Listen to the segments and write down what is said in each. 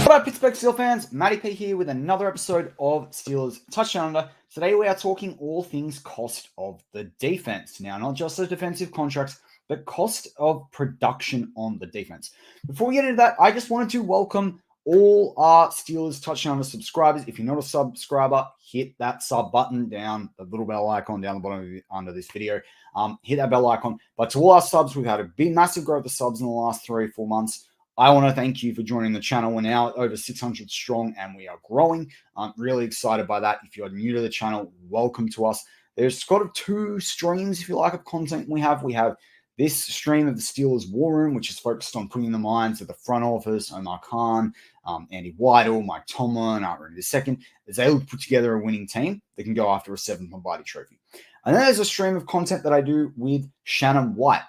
What up, Pittsburgh Steelers fans? Matty P here with another episode of Steelers Touchdown Under. Today we are talking all things cost of the defense. Now, not just the defensive contracts, but cost of production on the defense. Before we get into that, I just wanted to welcome all our Steelers Touchdown Under subscribers. If you're not a subscriber, hit that sub button down, the little bell icon down the bottom under this video. Hit that bell icon. But to all our subs, we've had a big, massive growth of subs in the last 3 or 4 months. I want to thank you for joining the channel. We're now over 600 strong and we are growing. I'm really excited by that. If you're new to the channel, welcome to us. There's sort of 2 streams, if you like, of content we have. We have this stream of the Steelers War Room, which is focused on putting the minds of the front office, Omar Khan, Andy Weidel, Mike Tomlin, Art Rooney II, as they look to put together a winning team that can go after a 7th Lombardi trophy. And then there's a stream of content that I do with Shannon White,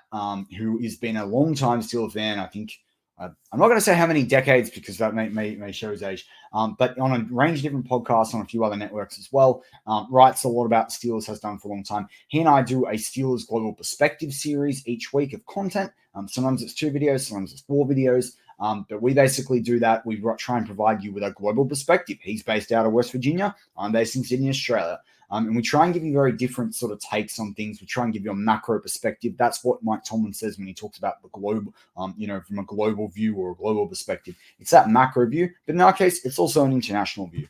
who has been a long-time Steelers fan. I think I'm not going to say how many decades because that may show his age, but on a range of different podcasts on a few other networks as well. Writes a lot about the Steelers, has done for a long time. He and I do a Steelers Global Perspective series each week of content. Sometimes it's 2 videos, sometimes it's 4 videos. But we basically do that. We try and provide you with a global perspective. He's based out of West Virginia. I'm based in Sydney, Australia. And we try and give you very different sort of takes on things. We try and give you a macro perspective. That's what Mike Tomlin says when he talks about the globe, from a global view or a global perspective. It's that macro view, but in our case, it's also an international view.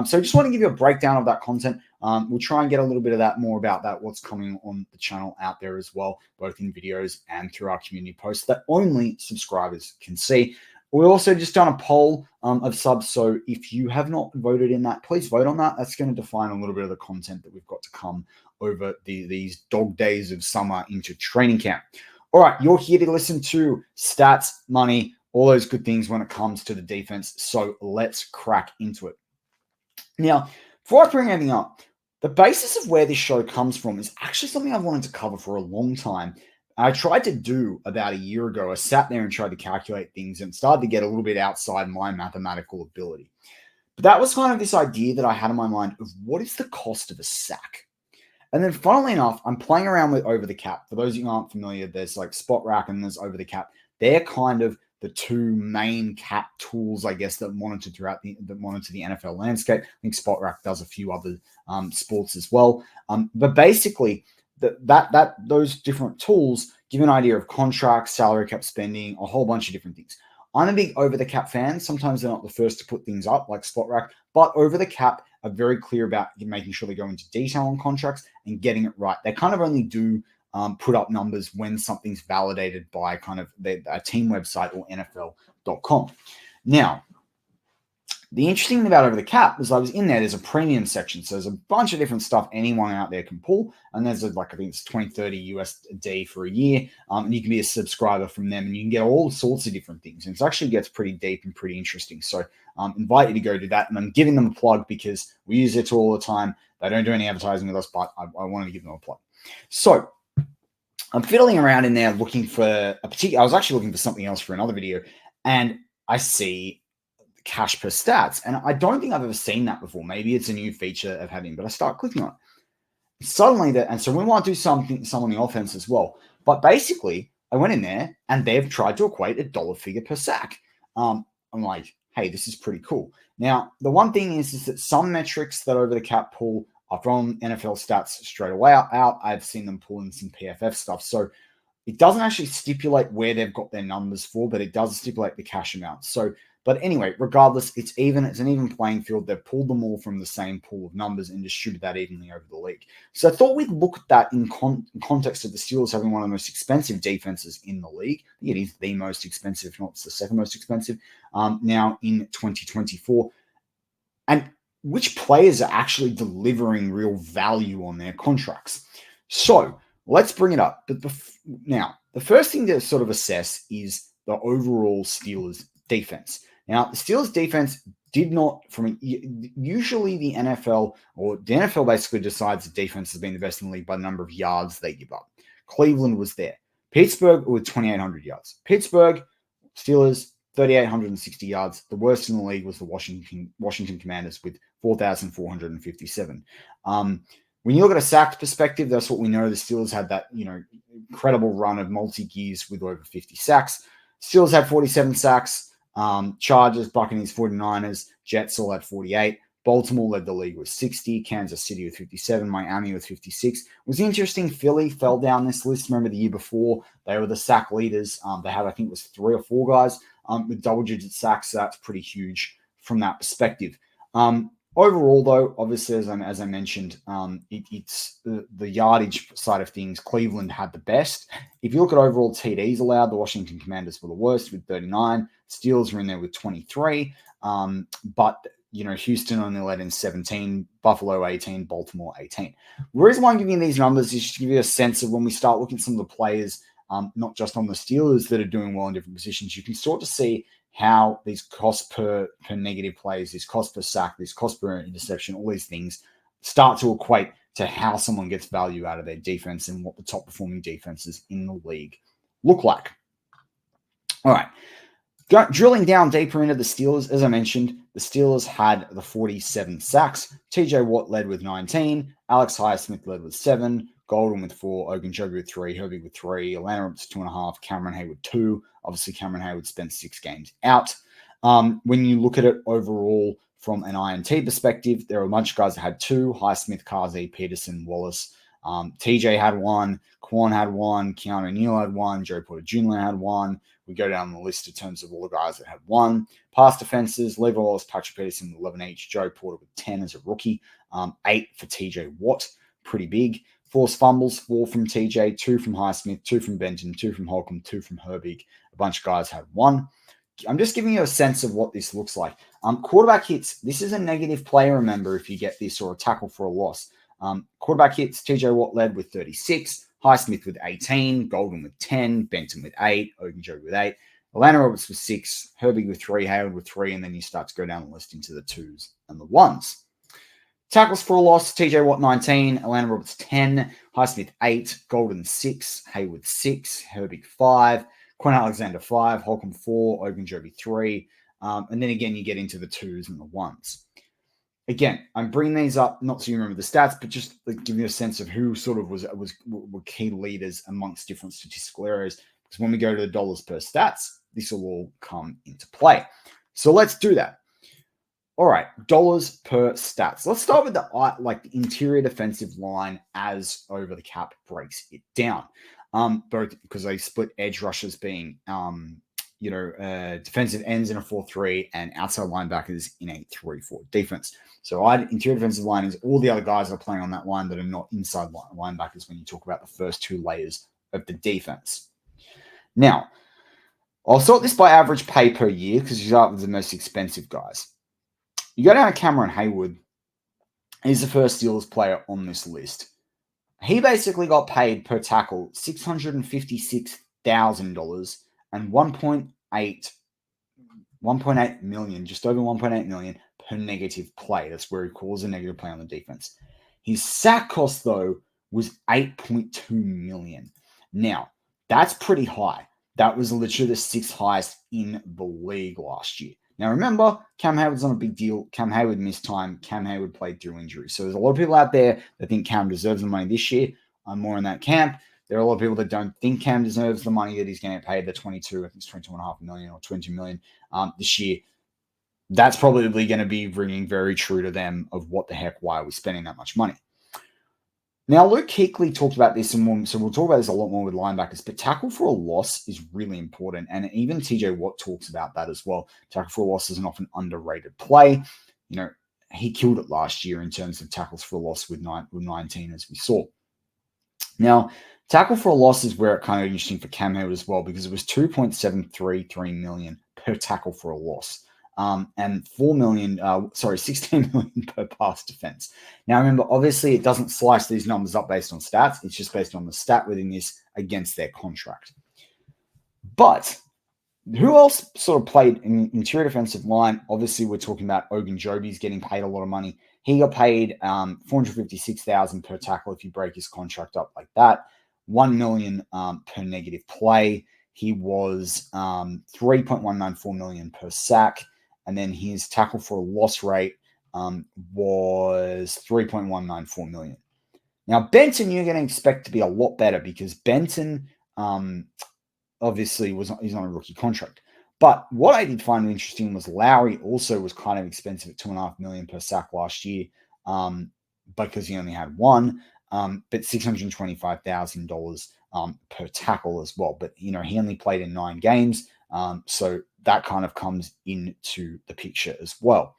So I just want to give you a breakdown of that content. We'll try and get a little bit of that, more about that, what's coming on the channel out there as well, both in videos and through our community posts that only subscribers can see. We also just done a poll of subs, so if you have not voted in that, please vote on that. That's going to define a little bit of the content that we've got to come over these dog days of summer into training camp. All right, you're here to listen to stats, money, all those good things when it comes to the defense, so let's crack into it. Now, before I bring anything up, the basis of where this show comes from is actually something I've wanted to cover for a long time. I tried to do about a year ago. I sat there and tried to calculate things and started to get a little bit outside my mathematical ability. But that was kind of this idea that I had in my mind of what is the cost of a sack? And then funnily enough, I'm playing around with over the cap. For those of you who aren't familiar, there's like spot rack and there's over the cap. They're kind of the 2 main cap tools, I guess, that monitor the NFL landscape. I think spot rack does a few other sports as well. But basically, those different tools give you an idea of contracts, salary cap spending, a whole bunch of different things. I'm a big over the cap fan. Sometimes they're not the first to put things up like spot rack, but over the cap are very clear about making sure they go into detail on contracts and getting it right. They kind of only do put up numbers when something's validated by kind of a team website or NFL.com. Now, the interesting thing about over the cap was I was in there's a premium section. So there's a bunch of different stuff anyone out there can pull. And there's I think it's $20-30 USD for a year. And you can be a subscriber from them and you can get all sorts of different things. And it actually gets pretty deep and pretty interesting. So invite you to go do that. And I'm giving them a plug because we use it all the time. They don't do any advertising with us, but I wanted to give them a plug. So I'm fiddling around in there looking for I was actually looking for something else for another video. And I see cash per stats. And I don't think I've ever seen that before. Maybe it's a new feature of having, but I start clicking on it. Suddenly and so we might do some on the offense as well. But basically, I went in there and they've tried to equate a dollar figure per sack. I'm like, hey, this is pretty cool. Now, the one thing is that some metrics that over the cap pull are from NFL stats straight away out. I've seen them pull in some PFF stuff. So it doesn't actually stipulate where they've got their numbers for, but it does stipulate the cash amount. So, but anyway, regardless, it's an even playing field. They've pulled them all from the same pool of numbers and distributed that evenly over the league. So I thought we'd look at that in context of the Steelers having one of the most expensive defenses in the league. I think it is the most expensive, if not it's the second most expensive, now in 2024. And which players are actually delivering real value on their contracts. So let's bring it up. But now, the first thing to sort of assess is the overall Steelers defense. Now, the Steelers defense did not, usually the NFL basically decides the defense has been the best in the league by the number of yards they give up. Cleveland was there. Pittsburgh with 2,800 yards. Pittsburgh, Steelers, 3,860 yards. The worst in the league was the Washington Commanders with 4,457. When you look at a sack perspective, that's what we know. The Steelers had that, incredible run of multi-years with over 50 sacks. Steelers had 47 sacks. Chargers, Buccaneers, 49ers, Jets all had 48. Baltimore led the league with 60. Kansas City with 57. Miami with 56. It was interesting. Philly fell down this list. Remember the year before, they were the sack leaders. They had, I think it was 3 or 4 guys with double-digit sacks. So that's pretty huge from that perspective. Overall, though, obviously, as I mentioned, it's the yardage side of things. Cleveland had the best. If you look at overall TDs allowed, the Washington Commanders were the worst with 39. Steelers were in there with 23. But Houston only led in 17, Buffalo 18, Baltimore 18. The reason why I'm giving you these numbers is just to give you a sense of when we start looking at some of the players, not just on the Steelers that are doing well in different positions, you can sort of see how these cost per negative plays, these cost per sack, these cost per interception, all these things start to equate to how someone gets value out of their defense and what the top performing defenses in the league look like. All right. Drilling down deeper into the Steelers, as I mentioned, the Steelers had the 47 sacks. TJ Watt led with 19. Alex Highsmith led with 7. Golden with 4. Ogunjobi with 3. Herbig with 3. Atlanta Roberts 2.5. Cameron Hayward 2. Obviously, Cameron Hayward spent 6 games out. When you look at it overall from an INT perspective, there are a bunch of guys that had 2. Highsmith, Kazi, Peterson, Wallace. TJ had 1. Quan had 1. Keanu Neal had 1. Joe Porter Jr. had 1. We go down the list in terms of all the guys that had 1. Pass defenses, Levi Wallace, Patrick Peterson with 11 each. Joe Porter with 10 as a rookie. 8 for TJ Watt. Pretty big. Forced fumbles, 4 from TJ, 2 from Highsmith, 2 from Benton, 2 from Holcomb, 2 from Herbig. A bunch of guys had 1. I'm just giving you a sense of what this looks like. Quarterback hits, this is a negative play, remember, if you get this, or a tackle for a loss. Quarterback hits, TJ Watt led with 36. Highsmith with 18, Golden with 10, Benton with 8, Ogunjobi with 8, Atlanta Roberts with 6, Herbig with 3, Hayward with 3, and then you start to go down the list into the 2s and the 1s. Tackles for a loss, TJ Watt 19, Atlanta Roberts 10, Highsmith 8, Golden 6, Hayward 6, Herbig 5, Quan Alexander 5, Holcomb 4, Ogunjobi 3, and then again you get into the 2s and the 1s. Again, I'm bringing these up not so you remember the stats, but just give you a sense of who sort of were key leaders amongst different statistical areas. Because when we go to the dollars per stats, this will all come into play. So let's do that. All right, dollars per stats. Let's start with the interior defensive line as Over the Cap breaks it down. Both because they split edge rushers being defensive ends in a 4-3 and outside linebackers in a 3-4 defense. So interior defensive line is all the other guys that are playing on that line that are not inside linebackers when you talk about the first 2 layers of the defense. Now, I'll sort this by average pay per year because you start with the most expensive guys. You go down to Cameron Hayward. He's the first Steelers player on this list. He basically got paid per tackle $656,000 and $1.8 million, just over $1.8 million per negative play. That's where he calls a negative play on the defense. His sack cost, though, was $8.2 million. Now, that's pretty high. That was literally the 6th highest in the league last year. Now, remember, Cam Hayward's on a big deal. Cam Hayward missed time. Cam Hayward played through injury. So there's a lot of people out there that think Cam deserves the money this year. I'm more in that camp. There are a lot of people that don't think Cam deserves the money that he's going to get paid, the 22, I think it's $22.5 million or $20 million this year. That's probably going to be ringing very true to them of what the heck, why are we spending that much money? Now, Luke Kuechly talked about this, and so we'll talk about this a lot more with linebackers, but tackle for a loss is really important, and even TJ Watt talks about that as well. Tackle for a loss is an often underrated play. He killed it last year in terms of tackles for a loss with 19, as we saw. Now, tackle for a loss is where it kind of interesting for Cam Hayward as well, because it was $2.733 million per tackle for a loss. And $16 million per pass defense. Now, remember, obviously, it doesn't slice these numbers up based on stats. It's just based on the stat within this against their contract. But who else sort of played in interior defensive line? Obviously, we're talking about Ogunjobi's getting paid a lot of money. He got paid $456,000 per tackle if you break his contract up like that. $1 million per negative play. He was $3.194 million per sack. And then his tackle for a loss rate was $3.194 million. Now, Benton, you're going to expect to be a lot better because Benton obviously he's on a rookie contract. But what I did find interesting was Lowry also was kind of expensive at $2.5 million per sack last year, because he only had one, but $625,000 per tackle as well. But he only played in 9 games, so that kind of comes into the picture as well.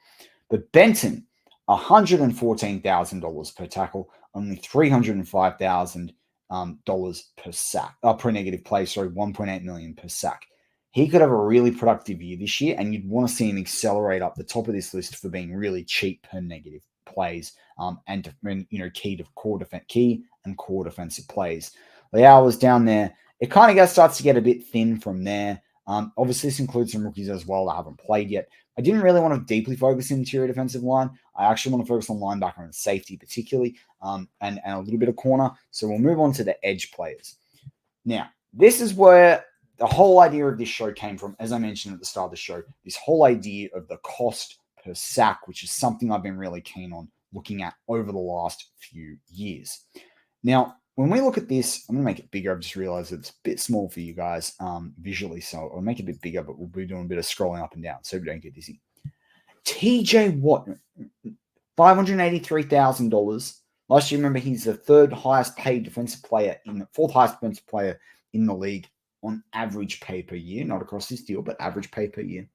But Benton, $114,000 per tackle, only $305,000 per sack, per negative play. Sorry, $1.8 million per sack. He could have a really productive year this year, and you'd want to see him accelerate up the top of this list for being really cheap per negative plays, and key and core defensive plays. Leao was down there. It kind of starts to get a bit thin from there. Obviously, this includes some rookies as well that haven't played yet. I didn't really want to deeply focus in interior defensive line. I actually want to focus on linebacker and safety particularly, and a little bit of corner. So we'll move on to the edge players. Now, this is where the whole idea of this show came from, as I mentioned at the start of the show, this whole idea of the cost per sack, which is something I've been really keen on looking at over the last few years. Now, when we look at this, I'm going to make it bigger. I've just realized it's a bit small for you guys visually, so I'll make it a bit bigger, but we'll be doing a bit of scrolling up and down so we don't get dizzy. TJ Watt, $583,000. Last year, remember, he's the fourth highest paid defensive player in the league on average pay per year, not across this deal, but average pay per year.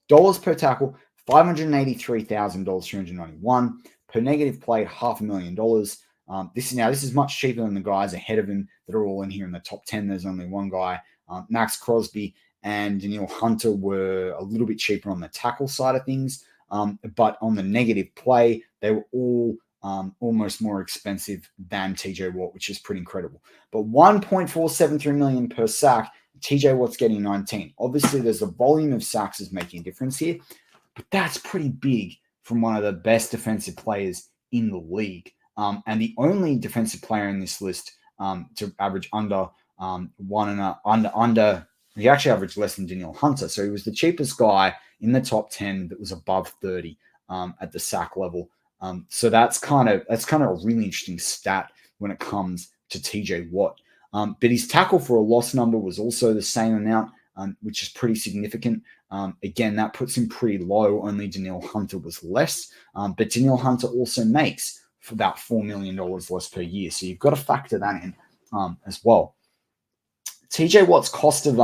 Dollars per tackle, $583,000, $391 per negative play, $500,000. This is much cheaper than the guys ahead of him that are all in here in the top 10. There's only one guy, Max Crosby and Danielle Hunter were a little bit cheaper on the tackle side of things, but on the negative play, they were all almost more expensive than TJ Watt, which is pretty incredible. But $1.473 million per sack, TJ Watt's getting 19. Obviously, there's a volume of sacks is making a difference here, but that's pretty big from one of the best defensive players in the league. And the only defensive player in this list to average he actually averaged less than Danielle Hunter. So he was the cheapest guy in the top 10 that was above 30 at the sack level. So that's kind of a really interesting stat when it comes to TJ Watt. But his tackle for a loss number was also the same amount, which is pretty significant. Again, that puts him pretty low. Only Danielle Hunter was less. But Danielle Hunter also makes for about $4 million less per year. So you've got to factor that in as well. TJ Watt's cost of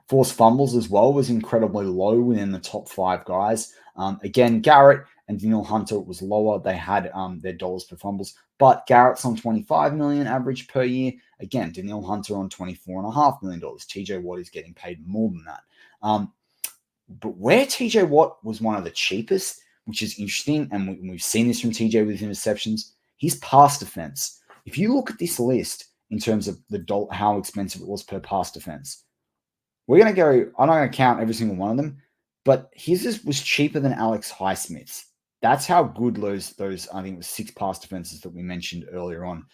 forced fumbles as well was incredibly low within the top 5 guys. Again, Garrett and Danielle Hunter was lower. They had their dollars per fumbles, but Garrett's on $25 million average per year. Again, Danielle Hunter on $24.5 million. TJ Watt is getting paid more than that. But where TJ Watt was one of the cheapest, which is interesting, and we've seen this from TJ with interceptions, his pass defense. If you look at this list in terms of how expensive it was per pass defense, we're going to go, I'm not going to count every single one of them, but his was cheaper than Alex Highsmith's. That's how good those I think it was 6 pass defenses that we mentioned earlier on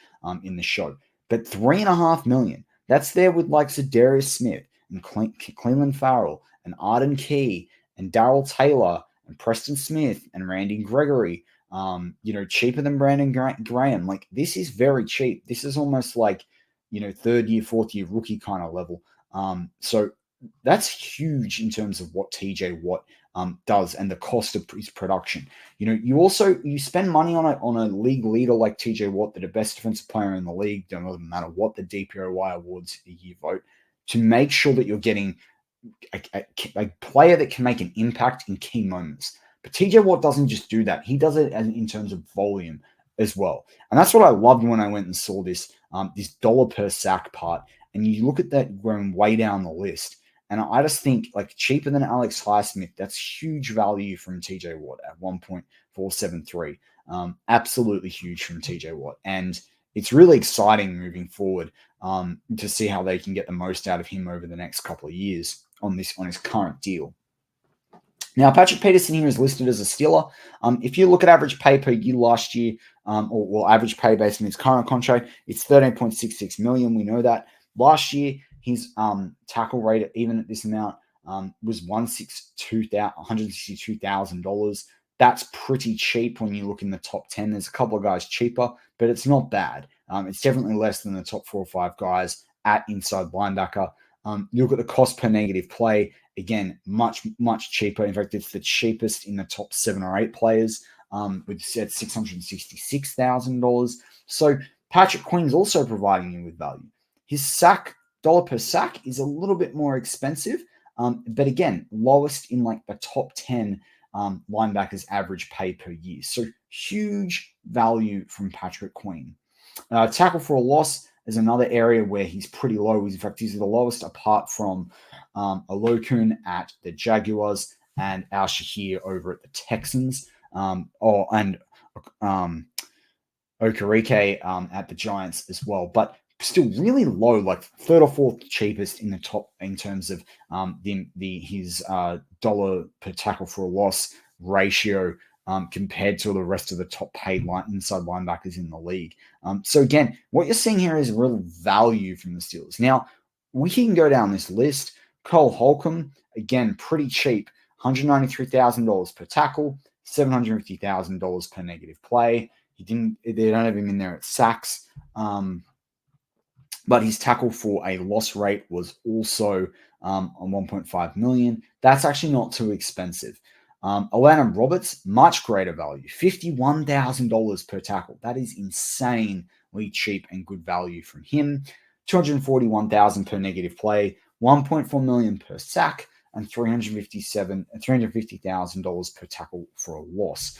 in the show. But $3.5 million, that's there with like Darius Smith and Cleveland Farrell and Arden Key and Darrell Taylor and Preston Smith and Randy Gregory, cheaper than Brandon Graham. Like, this is very cheap. This is almost like, 3rd year, 4th year rookie kind of level. So that's huge in terms of what TJ Watt does and the cost of his production. You spend money on a league leader like TJ Watt, the best defensive player in the league, no matter what the DPOY awards a year vote, to make sure that you're getting a player that can make an impact in key moments. But TJ Watt doesn't just do that. He does it in terms of volume as well. And that's what I loved when I went and saw this dollar per sack part. And you look at that going way down the list. And I just think, like, cheaper than Alex Highsmith, that's huge value from TJ Watt at 1.473. Absolutely huge from TJ Watt. And it's really exciting moving forward to see how they can get the most out of him over the next couple of years on his current deal. Now, Patrick Peterson here is listed as a Steeler. If you look at average pay per year last year, or average pay based on his current contract, it's $13.66 million. We know that. Last year, his tackle rate, even at this amount, was $162,000. That's pretty cheap when you look in the top 10. There's a couple of guys cheaper, but it's not bad. It's definitely less than the top 4 or 5 guys at inside linebacker. You look at the cost per negative play, again, much, much cheaper. In fact, it's the cheapest in the top 7 or 8 players, with $666,000. So Patrick Queen's also providing you with value. His dollar per sack is a little bit more expensive, but again, lowest in like the top 10 linebackers average pay per year. So huge value from Patrick Queen. Tackle for a loss is another area where he's pretty low. In fact, he's the lowest apart from Olokun at the Jaguars and Al Shahir over at the Texans, and Okereke at the Giants as well. But still really low, like third or fourth cheapest in the top in terms of his dollar per tackle for a loss ratio compared to the rest of the top paid inside linebackers in the league. So again, what you're seeing here is real value from the Steelers. Now, we can go down this list. Cole Holcomb, again, pretty cheap, $193,000 per tackle, $750,000 per negative play. They don't have him in there at sacks. But his tackle for a loss rate was also on 1.5 million. That's actually not too expensive. Alana Roberts, much greater value, $51,000 per tackle. That is insanely cheap and good value from him. $241,000 per negative play, $1.4 million per sack, and $350,000 per tackle for a loss.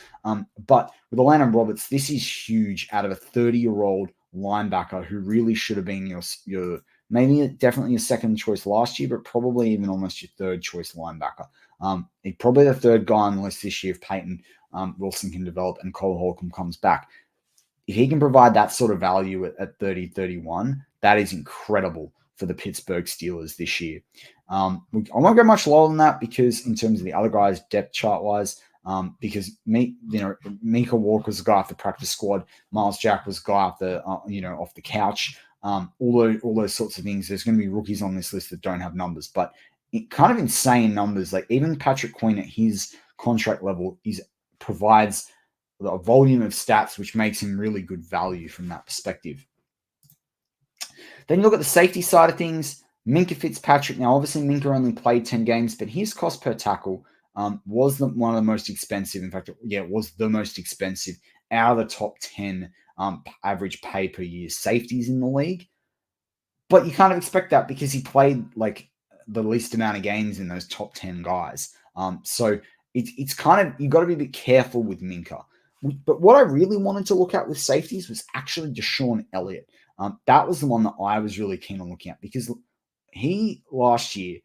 But with Alana Roberts, this is huge out of a 30-year-old linebacker who really should have been your maybe definitely your second choice last year, but probably even almost your third choice linebacker. He's probably the third guy on the list this year if Peyton Wilson can develop and Cole Holcomb comes back. If he can provide that sort of value at 30-31, that is incredible for the Pittsburgh Steelers this year. I won't go much lower than that because in terms of the other guys, depth chart wise, because Mika Walker's the guy off the practice squad, Miles Jack was the guy off the off the couch. All those sorts of things. There's going to be rookies on this list that don't have numbers, but kind of insane numbers. Like even Patrick Queen at his contract level provides a volume of stats which makes him really good value from that perspective. Then you look at the safety side of things. Minkah Fitzpatrick. Now, obviously, Minkah only played 10 games, but his cost per tackle was one of the most expensive. In fact, it was the most expensive out of the top 10 average pay per year safeties in the league. But you kind of expect that because he played like the least amount of games in those top 10 guys. So it's kind of, you've got to be a bit careful with Minkah. But what I really wanted to look at with safeties was actually DeShon Elliott. That was the one that I was really keen on looking at because he last year,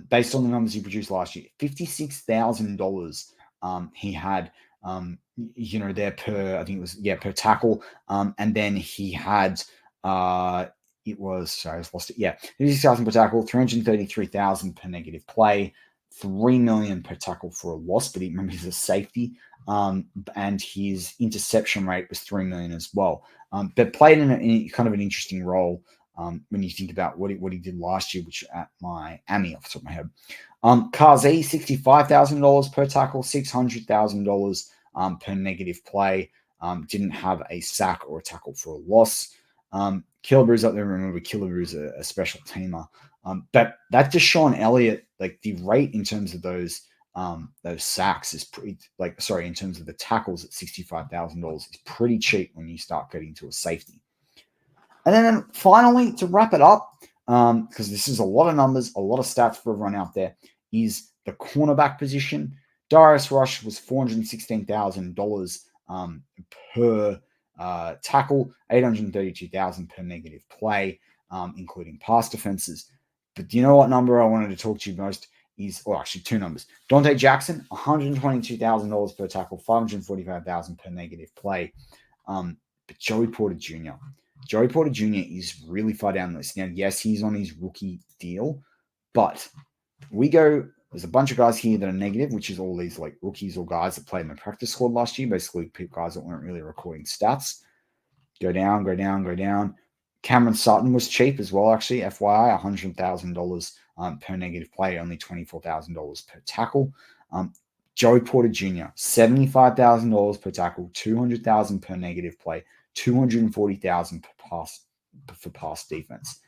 based on the numbers he produced last year, $56,000 he had, there per, I think it was, per tackle. And then he had, I just lost it. Yeah, 56,000 per tackle, 333,000 per negative play, 3 million per tackle for a loss. But remember, he's a safety, and his interception rate was 3 million as well. But played in kind of an interesting role when you think about what he did last year, which at Miami off the top of my head. Kazi, $65,000 per tackle, $600,000 per negative play. Didn't have a sack or a tackle for a loss. Killebrews up there. Remember, Killebrew's a special teamer. But that DeShon Elliott, like the rate in terms of those sacks is pretty, in terms of the tackles at $65,000 is pretty cheap when you start getting to a safety. And then finally, to wrap it up, because this is a lot of numbers, a lot of stats for everyone out there, is the cornerback position. Darius Rush was $416,000 per tackle, $832,000 per negative play, including pass defenses. But do you know what number I wanted to talk to you most is, or actually two numbers. Dante Jackson, $122,000 per tackle, $545,000 per negative play. But Joey Porter Jr. is really far down the list. Now, yes, he's on his rookie deal, but there's a bunch of guys here that are negative, which is all these like rookies or guys that played in the practice squad last year, basically guys that weren't really recording stats. Go down. Cameron Sutton was cheap as well, actually, FYI, $100,000 per negative play, only $24,000 per tackle. Joey Porter Jr., $75,000 per tackle, $200,000 per negative play, $240,000 for pass defense.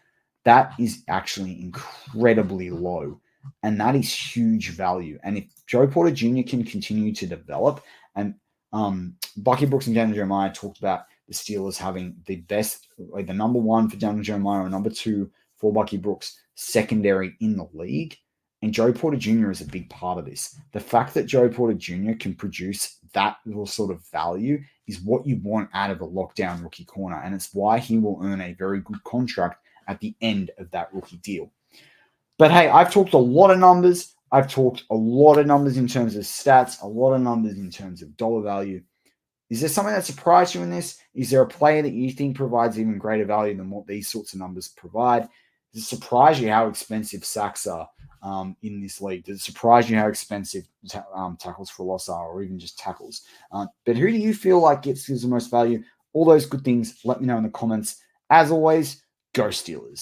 that is actually incredibly low. And that is huge value. And if Joe Porter Jr. can continue to develop, and Bucky Brooks and Daniel Jeremiah talked about the Steelers having the best, like the number one for Daniel Jeremiah or number two for Bucky Brooks secondary in the league. And Joe Porter Jr. is a big part of this. The fact that Joe Porter Jr. can produce that little sort of value is what you want out of a lockdown rookie corner. And it's why he will earn a very good contract at the end of that rookie deal. But hey, I've talked a lot of numbers. I've talked a lot of numbers in terms of stats, a lot of numbers in terms of dollar value. Is there something that surprised you in this? Is there a player that you think provides even greater value than what these sorts of numbers provide? Does it surprise you how expensive sacks are in this league? Does it surprise you how expensive tackles for loss are, or even just tackles? But who do you feel like gives the most value? All those good things, let me know in the comments. As always, go Steelers.